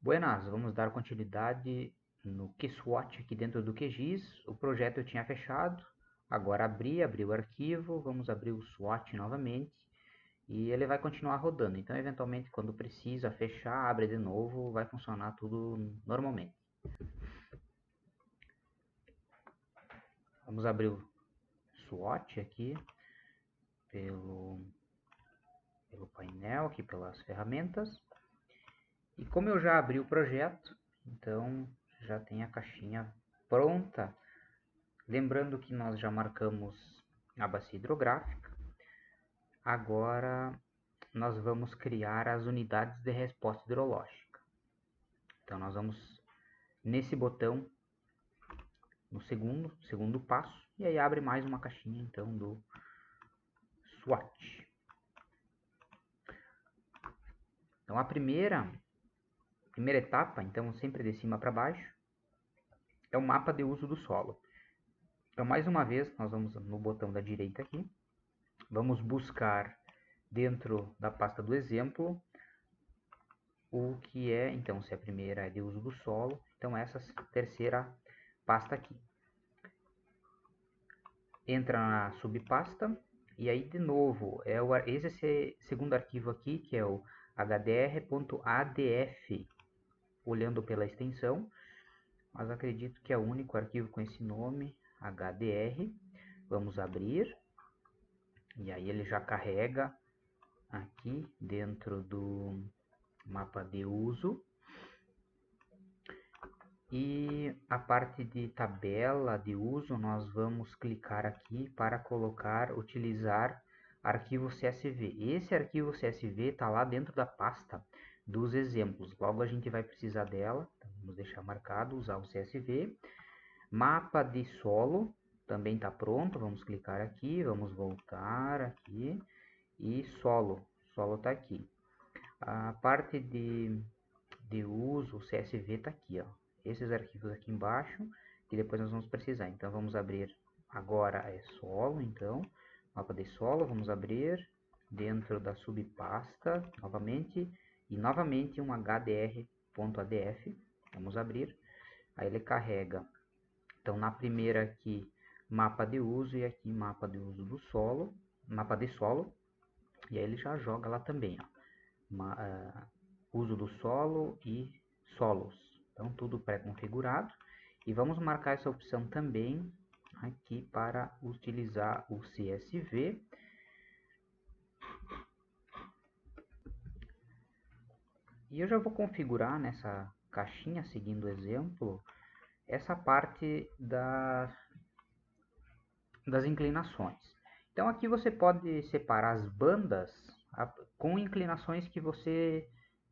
Buenas, vamos dar continuidade no QSWAT aqui dentro do QGIS. O projeto eu tinha fechado, agora abri o arquivo, vamos abrir o SWAT novamente e ele vai continuar rodando. Então, eventualmente, quando precisa fechar, abre de novo, vai funcionar tudo normalmente. Vamos abrir o SWAT aqui pelo painel, aqui pelas ferramentas. E como eu já abri o projeto, então já tem a caixinha pronta. Lembrando que nós já marcamos a bacia hidrográfica. Agora nós vamos criar as unidades de resposta hidrológica. Então nós vamos nesse botão, no segundo passo, e aí abre mais uma caixinha então do SWAT. Então a primeira etapa, então sempre de cima para baixo, é o mapa de uso do solo. Então mais uma vez nós vamos no botão da direita aqui, vamos buscar dentro da pasta do exemplo o que é, então, se a primeira é de uso do solo, então essa terceira pasta aqui. Entra na subpasta, e aí de novo, esse segundo arquivo aqui, que é o hdr.adf, olhando pela extensão, mas acredito que é o único arquivo com esse nome, hdr. Vamos abrir, e aí ele já carrega aqui dentro do mapa de uso. E a parte de tabela de uso, nós vamos clicar aqui para utilizar arquivo CSV. Esse arquivo CSV está lá dentro da pasta dos exemplos. Logo a gente vai precisar dela, então vamos deixar marcado, usar o CSV. Mapa de solo, também está pronto, vamos clicar aqui, vamos voltar aqui, e solo está aqui. A parte de uso, o CSV está aqui, ó. Esses arquivos aqui embaixo, que depois nós vamos precisar. Então, vamos abrir, agora é solo, então, mapa de solo, vamos abrir dentro da subpasta, novamente, e novamente um hdr.adf, vamos abrir, aí ele carrega, então, na primeira aqui, mapa de uso, e aqui mapa de uso do solo, mapa de solo, e aí ele já joga lá também, ó. Uso do solo e solos. Então, tudo pré-configurado. E vamos marcar essa opção também aqui para utilizar o CSV. E eu já vou configurar nessa caixinha, seguindo o exemplo, essa parte das inclinações. Então, aqui você pode separar as bandas com inclinações que você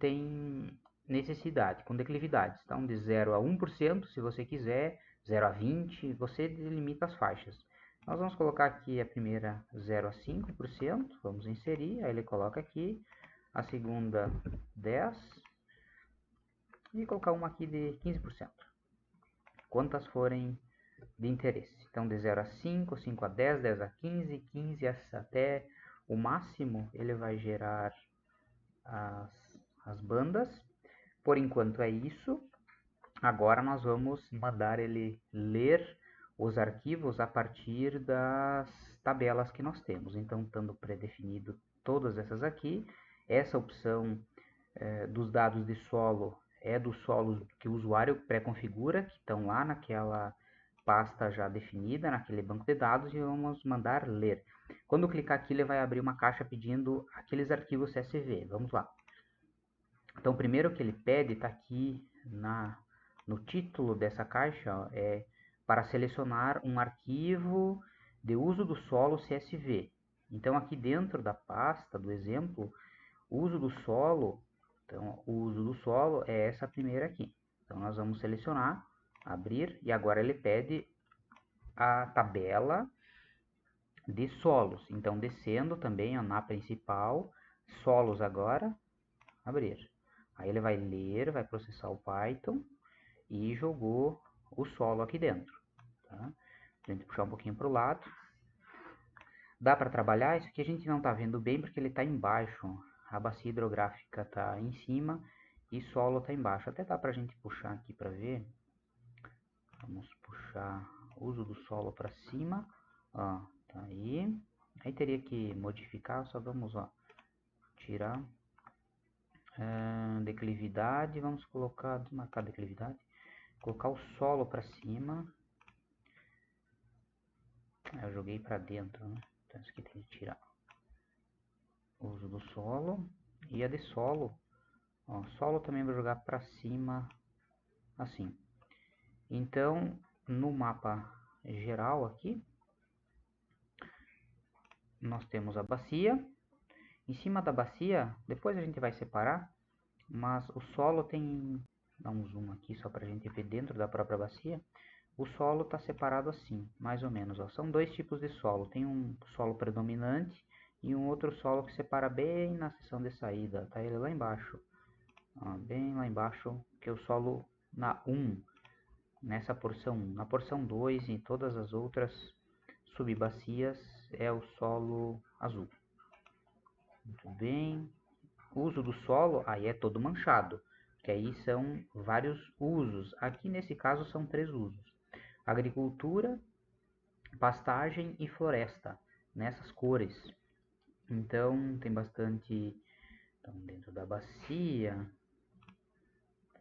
tem necessidade, com declividades. Então, de 0 a 1%, se você quiser, 0 a 20%, você delimita as faixas. Nós vamos colocar aqui a primeira 0 a 5%, vamos inserir, aí ele coloca aqui, a segunda 10%, e colocar uma aqui de 15%, quantas forem de interesse. Então, de 0 a 5, 5 a 10, 10 a 15, 15 até o máximo, ele vai gerar as bandas. Por enquanto é isso. Agora nós vamos mandar ele ler os arquivos a partir das tabelas que nós temos. Então, estando predefinido todas essas aqui, essa opção dos dados de solo é dos solos que o usuário pré-configura, que estão lá naquela pasta já definida, naquele banco de dados, e vamos mandar ler. Quando clicar aqui, ele vai abrir uma caixa pedindo aqueles arquivos CSV. Vamos lá. Então, o primeiro que ele pede está aqui no título dessa caixa, ó, é para selecionar um arquivo de uso do solo CSV. Então, aqui dentro da pasta do exemplo, uso do solo, então, o uso do solo é essa primeira aqui. Então, nós vamos selecionar, abrir, e agora ele pede a tabela de solos. Então, descendo também, ó, na principal, solos agora, abrir. Aí ele vai ler, vai processar o Python e jogou o solo aqui dentro. Tá? A gente puxar um pouquinho para o lado. Dá para trabalhar? Isso aqui a gente não está vendo bem porque ele está embaixo. A bacia hidrográfica está em cima e solo está embaixo. Até dá para a gente puxar aqui para ver. Vamos puxar uso do solo para cima. Ó, tá aí. Aí teria que modificar, só vamos, ó, tirar declividade. Vamos colocar, desmarcar declividade. Colocar o solo para cima. Eu joguei para dentro, né? Então isso aqui tem que tirar. Uso do solo. E a de solo. Ó, solo também vou jogar para cima, assim. Então, no mapa geral aqui, nós temos a bacia. Em cima da bacia, depois a gente vai separar, mas o solo tem... Dá um zoom aqui só para a gente ver dentro da própria bacia. O solo está separado assim, mais ou menos. Ó. São dois tipos de solo. Tem um solo predominante e um outro solo que separa bem na seção de saída. Tá ele lá embaixo. Ó, bem lá embaixo, que é o solo na 1. Nessa porção 1. Na porção 2 e todas as outras subbacias é o solo azul. Muito bem. O uso do solo aí é todo manchado, que aí são vários usos. Aqui nesse caso são 3 usos: agricultura, pastagem e floresta, nessas cores. Então tem bastante. Então, dentro da bacia,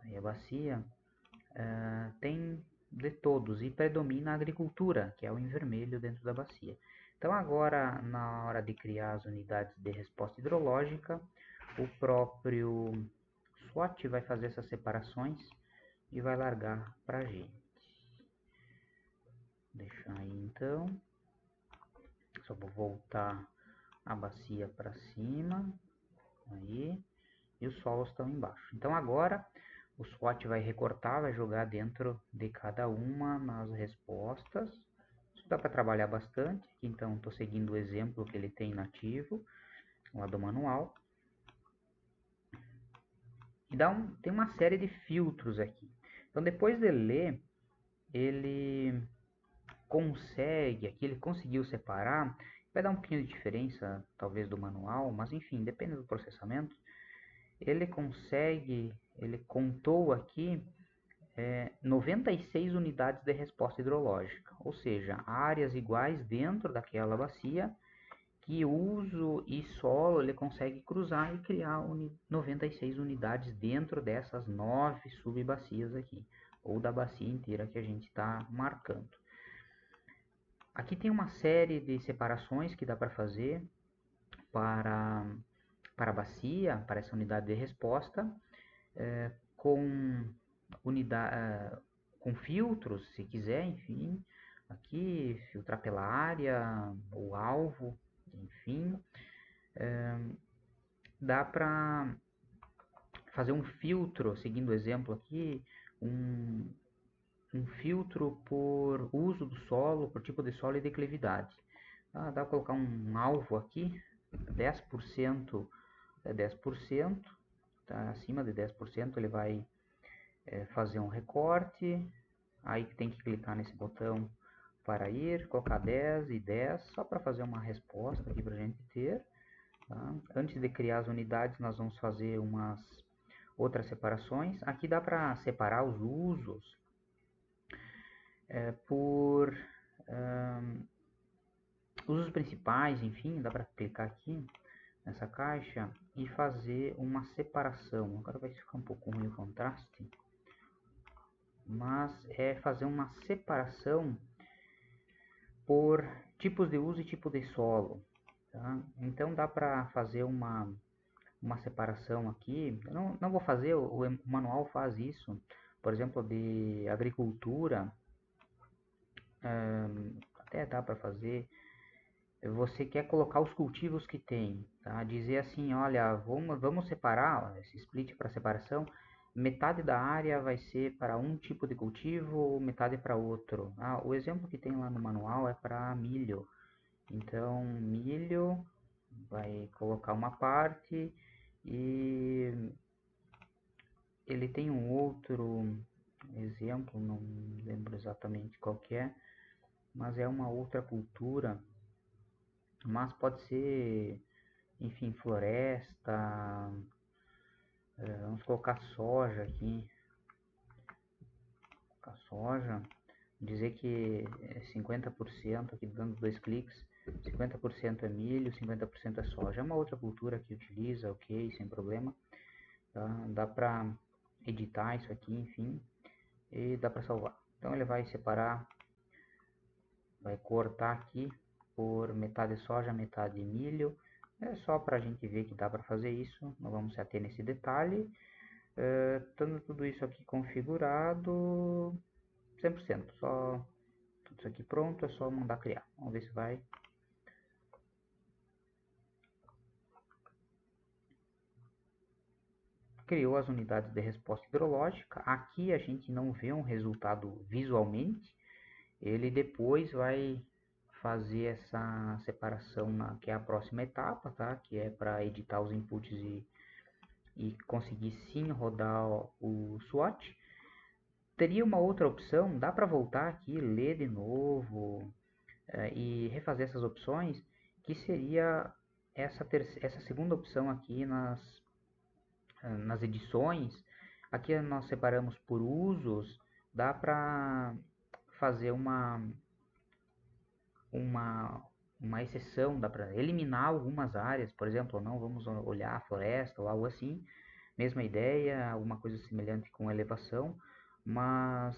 aí a bacia tem de todos e predomina a agricultura, que é o em vermelho dentro da bacia. Então agora, na hora de criar as unidades de resposta hidrológica, o próprio SWOT vai fazer essas separações e vai largar para a gente. Deixar aí então. Só vou voltar a bacia para cima. Aí. E os solos estão embaixo. Então agora o SWOT vai recortar, vai jogar dentro de cada uma nas respostas. Isso dá para trabalhar bastante. Então estou seguindo o exemplo que ele tem nativo lá do manual. E tem uma série de filtros aqui. Então depois de ler, ele consegue, aqui ele conseguiu separar, vai dar um pouquinho de diferença talvez do manual, mas enfim, depende do processamento. Ele consegue, ele contou aqui 96 unidades de resposta hidrológica, ou seja, áreas iguais dentro daquela bacia que uso e solo ele consegue cruzar e criar 96 unidades dentro dessas 9 subbacias aqui, ou da bacia inteira que a gente está marcando. Aqui tem uma série de separações que dá para fazer para a bacia, para essa unidade de resposta, com com filtros, se quiser, enfim. Aqui, filtrar pela área, o alvo, enfim. Dá para fazer um filtro, seguindo o exemplo aqui, um filtro por uso do solo, por tipo de solo e declividade. Dá para colocar um alvo aqui, 10% é 10%, tá? Acima de 10% ele vai fazer um recorte, aí tem que clicar nesse botão para ir, colocar 10 e 10, só para fazer uma resposta aqui para a gente ter. Tá? Antes de criar as unidades, nós vamos fazer umas outras separações. Aqui dá para separar os usos por usos principais, enfim, dá para clicar aqui nessa caixa e fazer uma separação. Agora vai ficar um pouco ruim o contraste, mas é fazer uma separação por tipos de uso e tipo de solo. Tá? Então dá para fazer uma separação aqui. Eu não vou fazer, o manual faz isso. Por exemplo, de agricultura, até dá para fazer. Você quer colocar os cultivos que tem, tá? Dizer assim, olha, vamos separar, ó, esse split para separação, metade da área vai ser para um tipo de cultivo, metade para outro. O exemplo que tem lá no manual é para milho. Então, milho vai colocar uma parte e ele tem um outro exemplo, não lembro exatamente qual que é, mas é uma outra cultura, mas pode ser, enfim, floresta, Vamos colocar soja aqui. A soja, dizer que é 50% aqui dando 2 cliques, 50% é milho, 50% é soja. É uma outra cultura que utiliza, ok, sem problema. Tá? Dá para editar isso aqui, enfim, e dá para salvar. Então ele vai separar, vai cortar aqui por metade soja, metade milho. É só para a gente ver que dá para fazer isso, não vamos se ater nesse detalhe. Estando tudo isso aqui configurado, 100%, só tudo isso aqui pronto, é só mandar criar. Vamos ver se vai. Criou as unidades de resposta hidrológica. Aqui a gente não vê um resultado visualmente. Ele depois vai fazer essa separação, que é a próxima etapa, tá? Que é para editar os inputs e conseguir sim rodar o SWOT. Teria uma outra opção, dá para voltar aqui, ler de novo e refazer essas opções, que seria essa segunda opção aqui nas edições. Aqui nós separamos por usos, dá para fazer uma, uma exceção, dá para eliminar algumas áreas, por exemplo, não vamos olhar a floresta ou algo assim, mesma ideia, alguma coisa semelhante com elevação, mas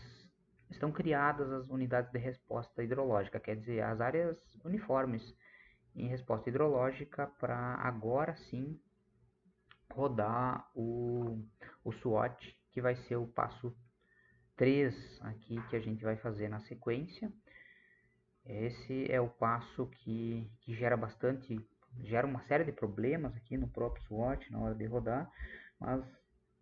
estão criadas as unidades de resposta hidrológica, quer dizer, as áreas uniformes em resposta hidrológica para agora sim rodar o SWOT, que vai ser o passo 3 aqui que a gente vai fazer na sequência. Esse é o passo que gera uma série de problemas aqui no próprio SWOT na hora de rodar, mas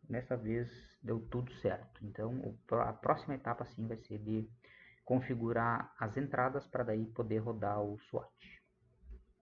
dessa vez deu tudo certo. Então a próxima etapa sim vai ser de configurar as entradas para daí poder rodar o SWOT.